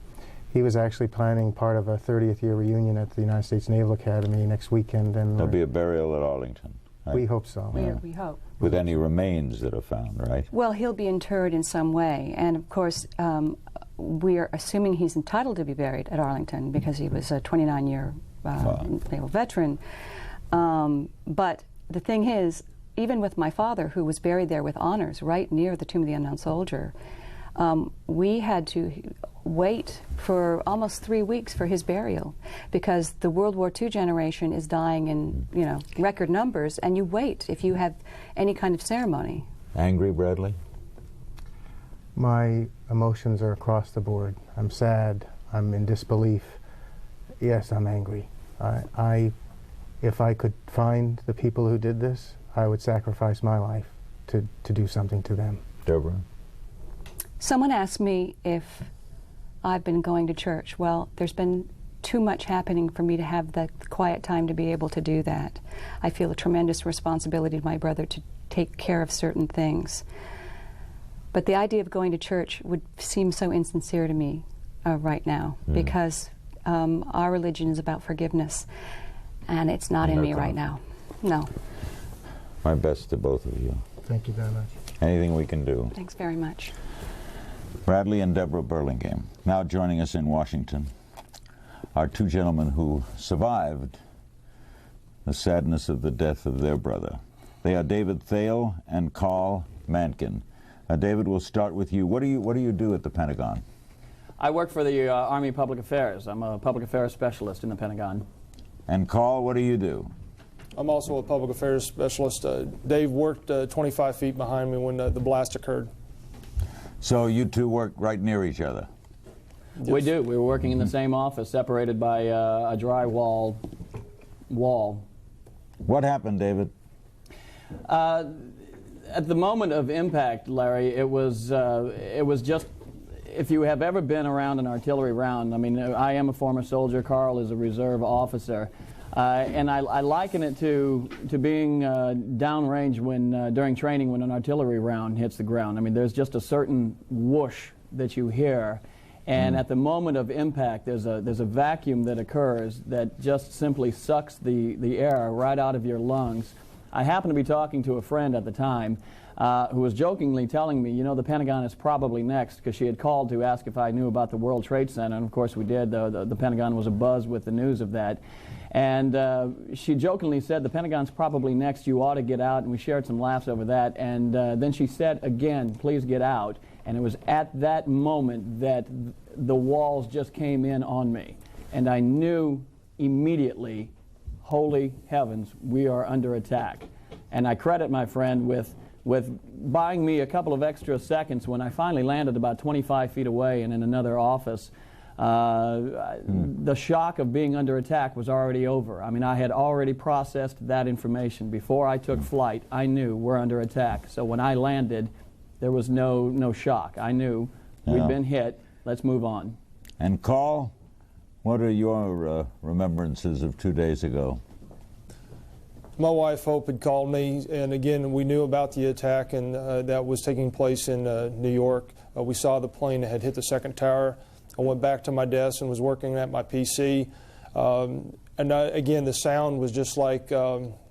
he was actually planning part of a 30th year reunion at the United States Naval Academy next weekend. And There'll be a burial at Arlington. Right? we hope so. We hope. With any remains that are found, right? Well, he'll be interred in some way, and of course, we are assuming he's entitled to be buried at Arlington because he was a 29-year naval veteran. But the thing is, even with my father, who was buried there with honors right near the Tomb of the Unknown Soldier, we had to wait for almost 3 weeks for his burial because the World War II generation is dying in, record numbers, and you wait if you have any kind of ceremony. Angry, Bradley? My emotions are across the board. I'm sad. I'm in disbelief. Yes, I'm angry. If I could find the people who did this, I would sacrifice my life to do something to them. Deborah? Someone asked me if I've been going to church. Well, there's been too much happening for me to have the quiet time to be able to do that. I feel a tremendous responsibility to my brother to take care of certain things. But the idea of going to church would seem so insincere to me right now because our religion is about forgiveness, and it's not in me right now. No. My best to both of you. Thank you very much. Anything we can do. Thanks very much. Bradley and Deborah Burlingame. Now joining us in Washington are 2 gentlemen who survived the sadness of the death of their brother. They are David Thale and Carl Mankin. David, we'll start with you. What do you do at the Pentagon? I work for the Army Public Affairs. I'm a public affairs specialist in the Pentagon. And Carl, what do you do? I'm also a public affairs specialist. Dave worked 25 feet behind me when the blast occurred. So you 2 work right near each other? Yes. We do. We were working in the same office, separated by a drywall wall. What happened, David? At the moment of impact, Larry, it was just, if you have ever been around an artillery round, I mean, I am a former soldier, Carl is a reserve officer, and I liken it to being downrange when, during training when an artillery round hits the ground. I mean, there's just a certain whoosh that you hear, and at the moment of impact, there's a vacuum that occurs that just simply sucks the air right out of your lungs. I happened to be talking to a friend at the time who was jokingly telling me, the Pentagon is probably next, because she had called to ask if I knew about the World Trade Center, and of course we did. The Pentagon was abuzz with the news of that. And she jokingly said, the Pentagon's probably next, you ought to get out, and we shared some laughs over that. And then she said again, please get out. And it was at that moment that the walls just came in on me. And I knew immediately, holy heavens, we are under attack. And I credit my friend with buying me a couple of extra seconds when I finally landed about 25 feet away and in another office. The shock of being under attack was already over. I mean, I had already processed that information. Before I took flight, I knew we're under attack. So when I landed, there was no shock. I knew we'd been hit. Let's move on. And Carl, what are your remembrances of 2 days ago? My wife, Hope, had called me, and again, we knew about the attack and that was taking place in New York. We saw the plane that had hit the second tower. I went back to my desk and was working at my PC. Again, the sound was just like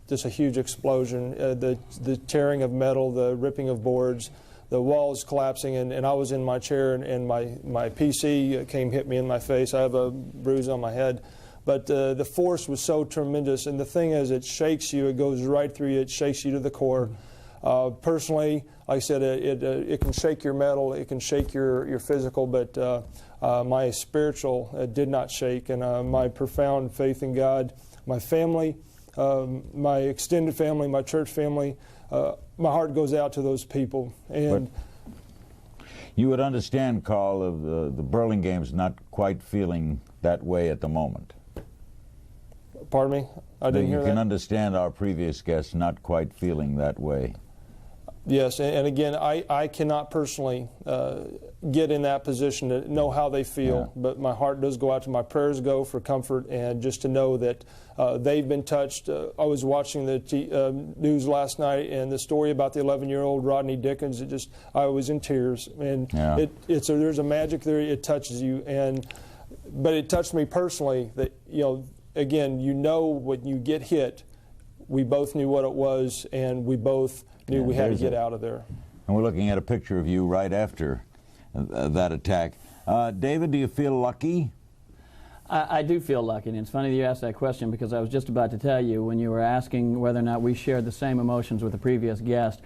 just a huge explosion. The tearing of metal, the ripping of boards, the walls collapsing, and I was in my chair, and my PC hit me in my face. I have a bruise on my head. But the force was so tremendous, and the thing is, it shakes you. It goes right through you. It shakes you to the core. Personally, like I said, it can shake your mental, it can shake your physical, but my spiritual did not shake, and my profound faith in God my family, my extended family, my church family. My heart goes out to those people. And you would understand, Carl, of the Burlingames not quite feeling that way at the moment. Pardon me? I didn't hear that. You can understand our previous guests not quite feeling that way. Yes, and again, I cannot personally get in that position to know how they feel, but my heart does go out to, my prayers go for comfort and just to know that they've been touched. I was watching the news last night, and the story about the 11-year-old Rodney Dickens, I was in tears. And there's a magic there, it touches you. But it touched me personally that, again, when you get hit, we both knew what it was, and we both knew we had to get out of there. And we're looking at a picture of you right after that attack. David, do you feel lucky? I do feel lucky, and it's funny that you asked that question because I was just about to tell you when you were asking whether or not we shared the same emotions with the previous guest.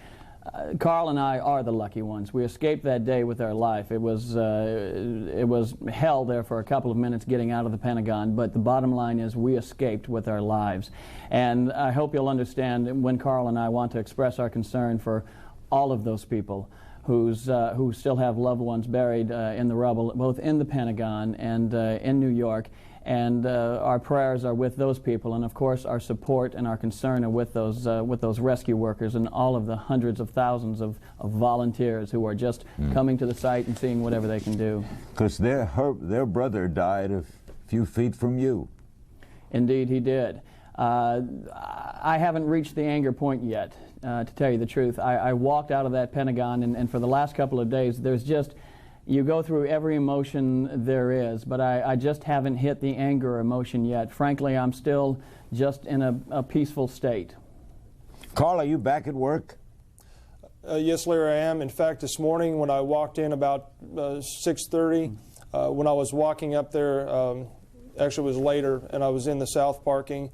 Carl and I are the lucky ones. We escaped that day with our life. It was hell there for a couple of minutes getting out of the Pentagon, but the bottom line is we escaped with our lives. And I hope you'll understand when Carl and I want to express our concern for all of those people who still have loved ones buried in the rubble, both in the Pentagon and in New York. And our prayers are with those people, and of course our support and our concern are with those rescue workers and all of the hundreds of thousands of volunteers who are just coming to the site and seeing whatever they can do. Because their brother died a few feet from you. Indeed, he did. I haven't reached the anger point yet, to tell you the truth. I walked out of that Pentagon, and for the last couple of days, you go through every emotion there is, but I just haven't hit the anger emotion yet. Frankly, I'm still just in a peaceful state. Carl, are you back at work? Yes, Larry, I am. In fact, this morning when I walked in about 6:30, when I was walking up there, actually it was later, and I was in the south parking,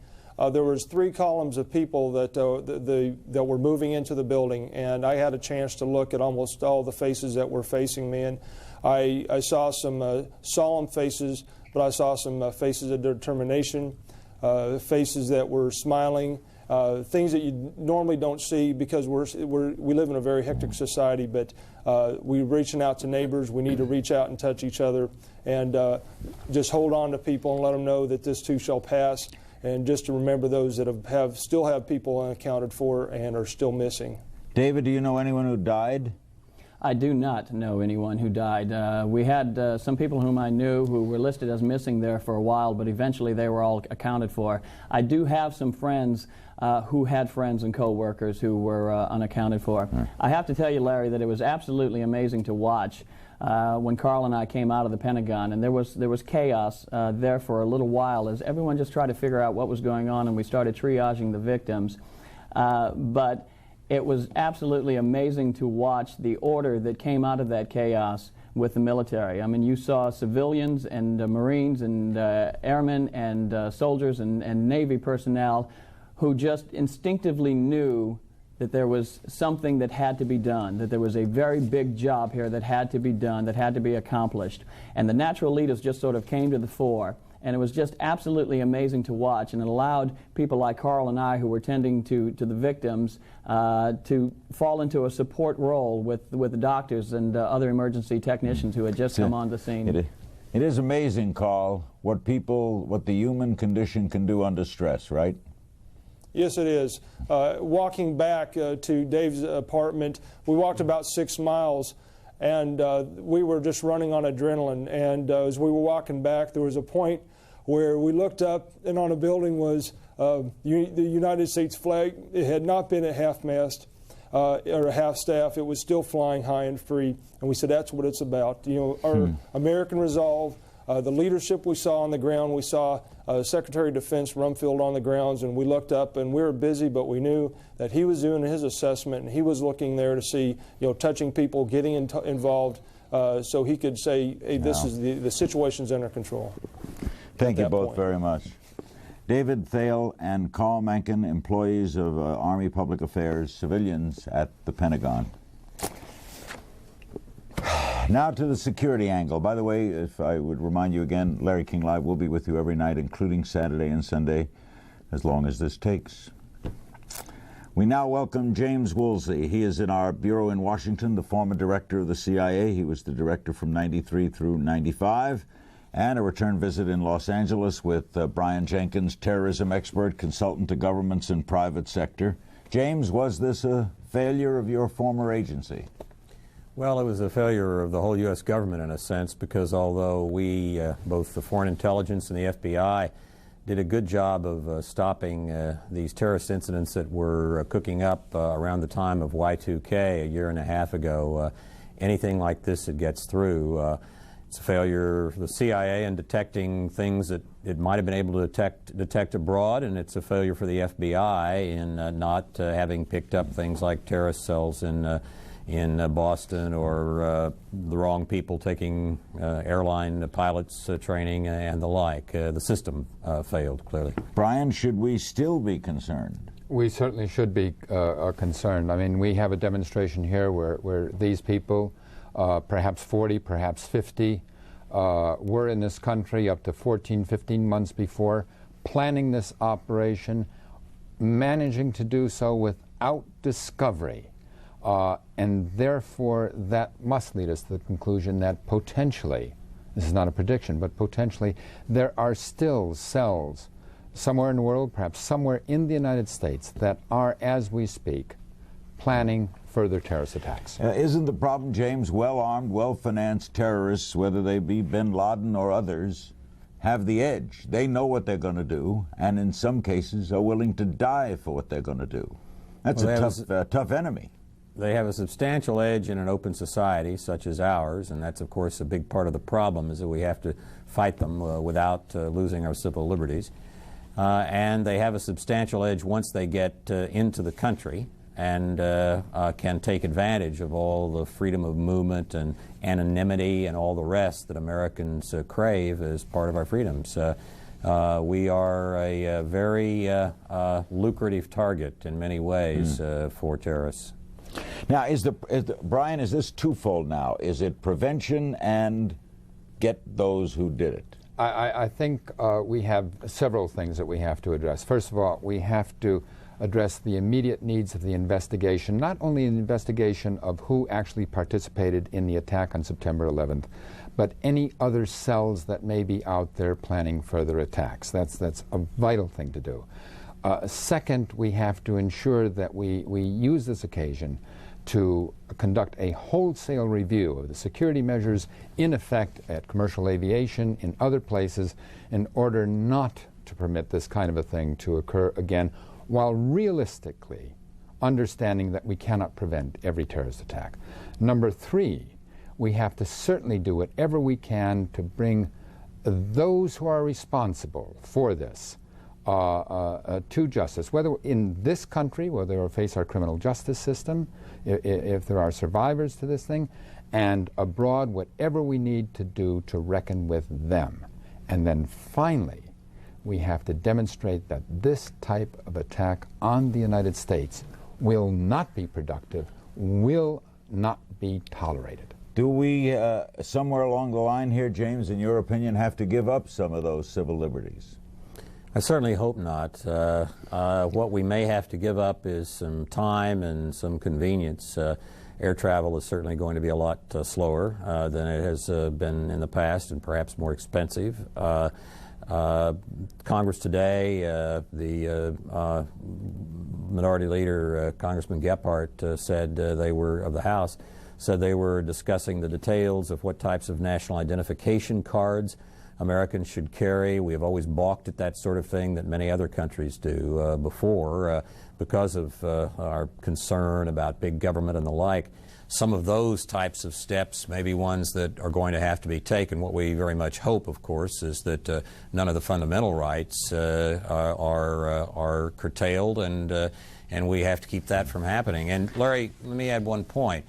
there was 3 columns of people that were moving into the building, and I had a chance to look at almost all the faces that were facing me. And I saw some solemn faces, but I saw some faces of determination, faces that were smiling, things that you normally don't see because we live in a very hectic society. But we're reaching out to neighbors. We need to reach out and touch each other, and just hold on to people and let them know that this too shall pass. And just to remember those that still have people unaccounted for and are still missing. David, do you know anyone who died? I do not know anyone who died. We had some people whom I knew who were listed as missing there for a while, but eventually they were all accounted for. I do have some friends who had friends and co-workers who were unaccounted for. I have to tell you, Larry, that it was absolutely amazing to watch when Carl and I came out of the Pentagon, and there was chaos there for a little while as everyone just tried to figure out what was going on, and we started triaging the victims. But it was absolutely amazing to watch the order that came out of that chaos with the military. I mean, you saw civilians and Marines and airmen and soldiers and Navy personnel who just instinctively knew that there was something that had to be done, that there was a very big job here that had to be done, that had to be accomplished. And the natural leaders just sort of came to the fore. And it was just absolutely amazing to watch, and it allowed people like Carl and I, who were tending to the victims, to fall into a support role with the doctors and other emergency technicians who had just come on the scene. It is amazing, Carl, what the human condition can do under stress, right? Yes, it is. Walking back to Dave's apartment, we walked about 6 miles, and we were just running on adrenaline. And as we were walking back, there was a point where we looked up, and on a building was the United States flag. It had not been at half-mast or half-staff. It was still flying high and free. And we said, that's what it's about. You know, our American resolve, the leadership we saw on the ground. We saw Secretary of Defense Rumfield on the grounds, and we looked up, and we were busy, but we knew that he was doing his assessment, and he was looking there to see, touching people, getting involved, so he could say, hey, this is the situation's under control. Thank you both very much. David Thale and Carl Mencken, employees of Army Public Affairs, civilians at the Pentagon. Now to the security angle. By the way, if I would remind you again, Larry King Live will be with you every night, including Saturday and Sunday. as long as this takes. We now welcome James Woolsey. He is in our bureau in Washington, the former director of the CIA. He was the director from 93 through 95, and a return visit in Los Angeles with Brian Jenkins, terrorism expert, consultant to governments and private sector. James, was this a failure of your former agency? Well, it was a failure of the whole U.S. government in a sense, because although we, both the Foreign Intelligence and the FBI, did a good job of stopping these terrorist incidents that were cooking up around the time of Y2K a year and a half ago. Anything like this that gets through, it's a failure of the CIA in detecting things that it might have been able to detect abroad, and it's a failure for the FBI in not having picked up things like terrorist cells in Boston, or the wrong people taking airline pilots training and the like. The system failed, clearly. Brian, should we still be concerned? We certainly should be concerned. I mean, we have a demonstration here where these people, perhaps 40, perhaps 50, were in this country up to 14, 15 months before, planning this operation, managing to do so without discovery. And therefore, that must lead us to the conclusion that potentially, this is not a prediction, but potentially, there are still cells somewhere in the world, perhaps somewhere in the United States, that are, as we speak, planning further terrorist attacks. Isn't the problem, James, well-armed, well-financed terrorists, whether they be bin Laden or others, have the edge? They know what they're going to do, and in some cases are willing to die for what they're going to do. That's a tough enemy. They have a substantial edge in an open society such as ours, and that's, of course, a big part of the problem, is that we have to fight them without losing our civil liberties. And they have a substantial edge once they get into the country, and can take advantage of all the freedom of movement and anonymity and all the rest that Americans crave as part of our freedoms. We are a very lucrative target in many ways for terrorists. Now, Brian, is this twofold now? Is it prevention and get those who did it? I think we have several things that we have to address. First of all, we have to address the immediate needs of the investigation, not only an investigation of who actually participated in the attack on September 11th, but any other cells that may be out there planning further attacks. That's a vital thing to do. Second, we have to ensure that we use this occasion to conduct a wholesale review of the security measures in effect at commercial aviation, in other places, in order not to permit this kind of a thing to occur again, while realistically understanding that we cannot prevent every terrorist attack. Number three, we have to certainly do whatever we can to bring those who are responsible for this to justice, whether in this country, where they will face our criminal justice system, if there are survivors to this thing, and abroad, whatever we need to do to reckon with them. And then finally, we have to demonstrate that this type of attack on the United States will not be productive, will not be tolerated. Do we, somewhere along the line here, James, in your opinion, have to give up some of those civil liberties? I certainly hope not. What we may have to give up is some time and some convenience. Air travel is certainly going to be a lot slower than it has been in the past, and perhaps more expensive. Congress today, the Minority Leader, Congressman Gephardt, said they were, of the House, said they were discussing the details of what types of national identification cards Americans should carry. We have always balked at that sort of thing that many other countries do before because of our concern about big government and the like. Some of those types of steps may be ones that are going to have to be taken. What we very much hope, of course, is that none of the fundamental rights are curtailed, and we have to keep that from happening. And Larry, let me add one point.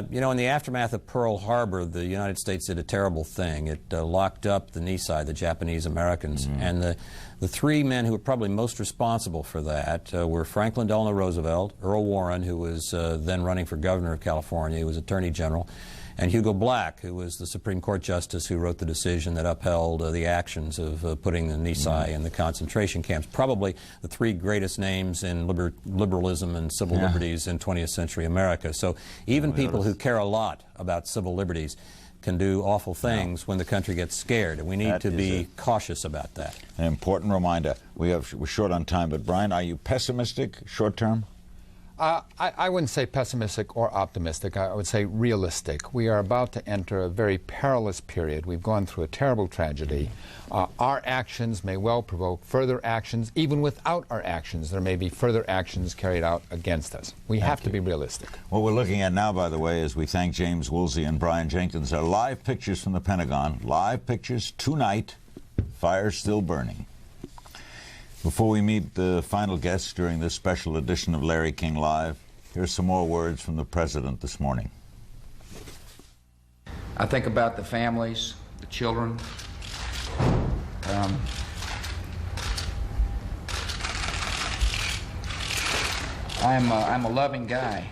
You know, in the aftermath of Pearl Harbor, the United States did a terrible thing. It locked up the Nisei, the Japanese Americans. And the three men who were probably most responsible for that were Franklin Delano Roosevelt, Earl Warren, who was then running for governor of California, he was Attorney General, and Hugo Black, who was the Supreme Court justice who wrote the decision that upheld the actions of putting the Nisai in the concentration camps. Probably the three greatest names in liberalism and civil liberties in 20th century America. So even people who care a lot about civil liberties can do awful things when the country gets scared, and we need to be cautious about that. An important reminder. We're short on time, but Brian, are you pessimistic short term? I wouldn't say pessimistic or optimistic. I would say realistic. We are about to enter a very perilous period. We've gone through a terrible tragedy. Our actions may well provoke further actions. Even without our actions, there may be further actions carried out against us. We have to be realistic. What we're looking at now, by the way, as we thank James Woolsey and Brian Jenkins, are live pictures from the Pentagon. Live pictures tonight. Fire's still burning. Before we meet the final guests during this special edition of Larry King Live, here's some more words from the President this morning. I think about the families, the children. I'm a loving guy.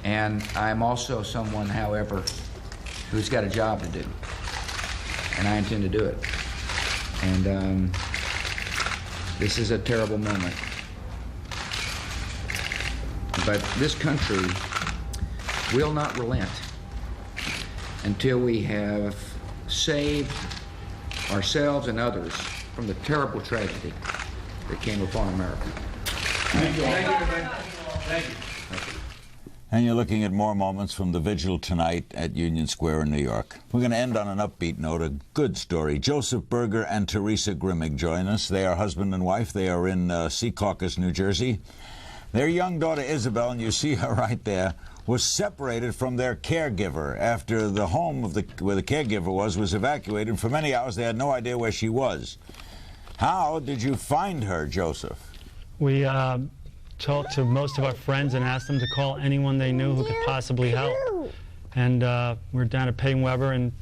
And I'm also someone, however, who's got a job to do. And I intend to do it. And this is a terrible moment. But this country will not relent until we have saved ourselves and others from the terrible tragedy that came upon America. Thank you. Thank you. And you're looking at more moments from the vigil tonight at Union Square in New York. We're going to end on an upbeat note, a good story. Joseph Berger and Teresa Grimmig join us. They are husband and wife. They are in Secaucus, New Jersey. Their young daughter, Isabel, and you see her right there, was separated from their caregiver after the home of where the caregiver was evacuated. For many hours, they had no idea where she was. How did you find her, Joseph? We talked to most of our friends and asked them to call anyone they knew who could possibly help. And we were down at Payne-Weber, and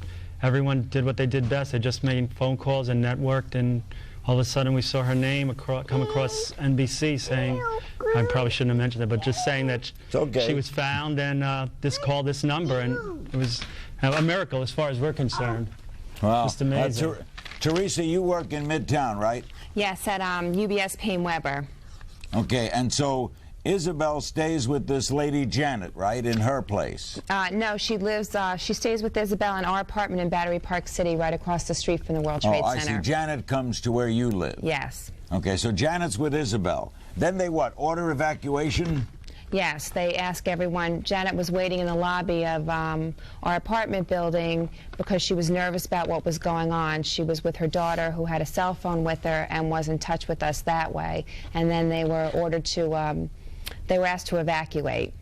everyone did what they did best. They just made phone calls and networked, and all of a sudden we saw her name come across NBC saying, I probably shouldn't have mentioned it, but just saying that she was found, and called this number, and it was a miracle as far as we're concerned. Wow. Just amazing. Teresa, you work in Midtown, right? Yes, at UBS Payne-Weber. Okay, and so Isabel stays with this lady Janet, right, in her place? No, she stays with Isabel in our apartment in Battery Park City, right across the street from the World Trade Center. I see. Janet comes to where you live. Yes. Okay, so Janet's with Isabel. Then they what, order evacuation? Yes, they ask everyone. Janet was waiting in the lobby of our apartment building because she was nervous about what was going on. She was with her daughter, who had a cell phone with her, and was in touch with us that way. And then they were ordered to, they were asked to evacuate.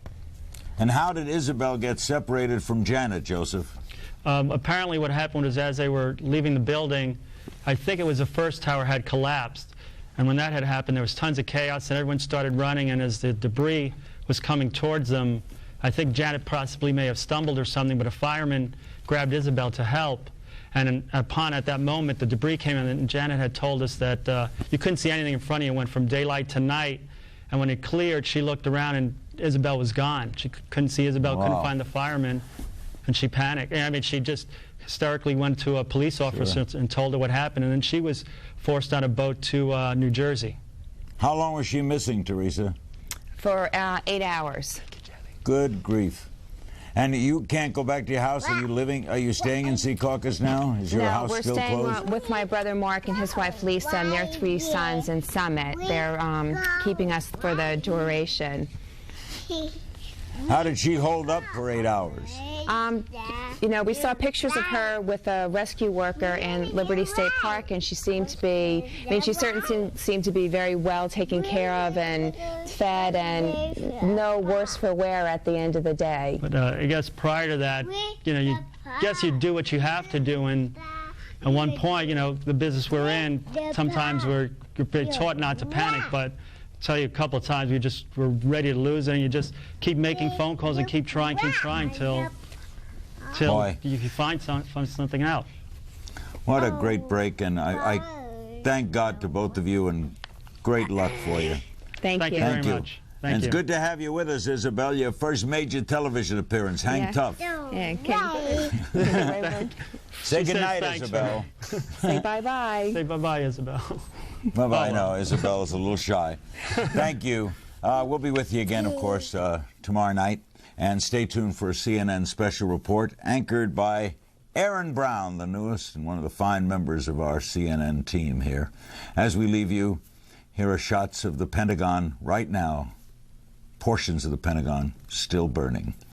And how did Isabel get separated from Janet, Joseph? Apparently what happened was, as they were leaving the building, I think it was the first tower had collapsed. And when that had happened, there was tons of chaos, and everyone started running, and as the debris was coming towards them, I think Janet possibly may have stumbled or something, but a fireman grabbed Isabel to help. And at that moment, the debris came in, and Janet had told us that you couldn't see anything in front of you. It went from daylight to night, and when it cleared, she looked around, and Isabel was gone. She couldn't see Isabel, couldn't find the fireman, and she panicked. I mean, she just hysterically went to a police officer and told her what happened, and then she was forced on a boat to New Jersey. How long was she missing, Teresa? For 8 hours. Good grief. And you can't go back to your house? Are you staying in Secaucus now? Is your house still closed? No, we're staying with my brother Mark and his wife Lisa and their 3 sons in Summit. They're keeping us for the duration. How did she hold up for 8 hours? You know, we saw pictures of her with a rescue worker in Liberty State Park, and she seemed to be, she certainly seemed to be very well taken care of and fed, and no worse for wear at the end of the day. But I guess prior to that, you do what you have to do, and at one point, the business we're in, sometimes you're taught not to panic, but tell you a couple of times we're ready to lose it, and you just keep making phone calls and keep trying till you find something out. What a great break, and I thank God to both of you, and great luck for you. Thank you very much. Thank and you. It's good to have you with us, Isabel. Your first major television appearance. Hang tough. Yeah, Say She says goodnight, thanks, Isabel. Say bye-bye. Say bye-bye, Isabel. Bye-bye. No, Isabel is a little shy. Thank you. We'll be with you again, of course, tomorrow night. And stay tuned for a CNN special report anchored by Aaron Brown, the newest and one of the fine members of our CNN team here. As we leave you, here are shots of the Pentagon right now, portions of the Pentagon still burning.